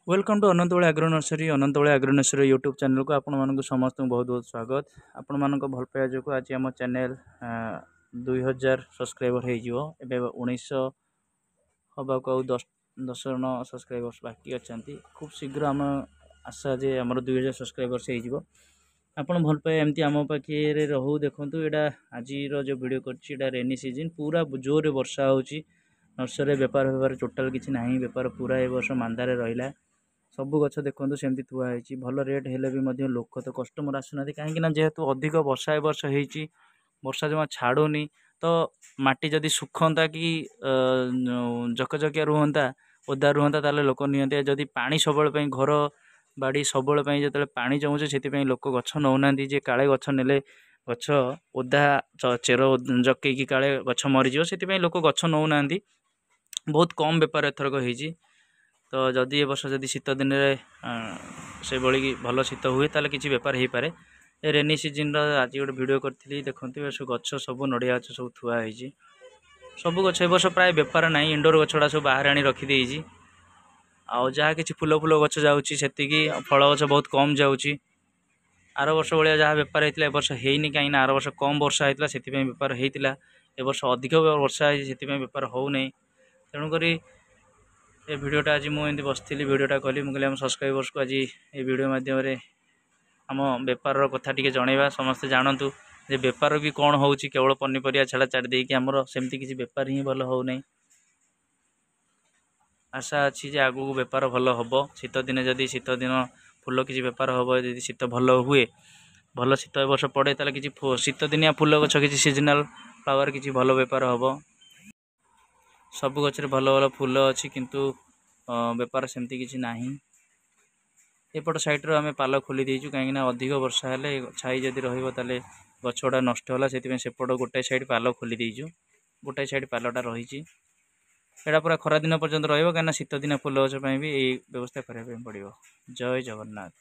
Welcome to Anantwadi agro nursery YouTube channel को आपण समस्त बहुत बहुत स्वागत। आपण मान भल पाइबा जो आज आम चैनल 2000 सब्सक्राइबर हो 1900 हवा को 10 जन सब्सक्राइबर्स बाकी अच्छा खूब शीघ्र आम आशा जे आम 2000 सब्सक्राइबर्स हो आपड़ भल पाए एमती आम पाखे रहू देखूँ यहाँ आज जो वीडियो कर रेनी सीजन पूरा जोर वर्षा हो नर्सरी बेपार टोटाल किसी ना बेपार पूरा ए वर्ष मांदारे रहा सबू गछ देखो सेमती थुआई भल रेट हेल्ले लोक तो कस्टमर आसुना कहीं जेहेतु अधिक वर्षा ए वर्ष हो वर्षा जमा छाड़ूनी तो माटी जदि सुखता कि जकजकिया रुहता ओदा रुहता ताले लोक नियंते जदि पानी सब घर बाड़ी सब जो पानी जमुचे से लोक गछ नौना जे काले गछ नेले गछ ओदा चेर जकईकी काले गछ मरीज से लोक गछ नौना बहुत कम बेपार एथरक होती तो जदि ए वर्ष जदि शीत दिन से भली भल शीत हुए ताले किसी बेपार हो पारे रेनी सीजन आज गोटे वीडियो करी देखते गछ सब नड़िया गछ सब थुआई सब गछ ए वर्ष प्राय बेपार ना इंडोर गछड़ा सब बाहर आनी रखीदे आउ जहाँ किसी फूल फूल गछ जाऊँगी फल गछ बहुत कम जाऊँगी आर वर्ष भाया जहाँ बेपार होता है वर्ष होनी कहीं आर वर्ष कम वर्षा होता से बेपार होता ए वर्ष अधिक वर्षा से बेपार हो नहीं तेणुक ये वीडियोटा आज मुझे बसती वीडियोटा कली मुझे आम सब्सक्राइबर्स को आज ये वीडियो माध्यम आम बेपार कथा टी जनवा समस्ते जानतु जे बेपार भी कौन हो केवल पनीपरिया छाड़ा छाड़ देकी आमर सेमती किसी बेपार ही भल हो नहीं आशा अच्छी जे आगू बेपार भल हम शीत दिन जदि शीत दिन फूल किसी बेपार हम जब शीत भल हुए भल शीत ए वर्ष पड़े ताले किसी शीत दिनिया फूल गछ किसी सीजनाल फ्लावर किसी भल बेपार हम सब गचरे भल भल फूल अच्छी किंतु बेपार सेमती किसी ना एपट साइड आम पाल खोली देचु कहीं अधिक वर्षा हेले छाई जदि रही गछ गुड़ा नष्ट होला सेपट गोटे साइड पाल खोली देचु गोटे साइड पालटा रही एटा पूरा खरा दिन पर्यंत रही कहीं शीत दिन फूल गछ भी यही व्यवस्था करने पड़ो। जय जगन्नाथ।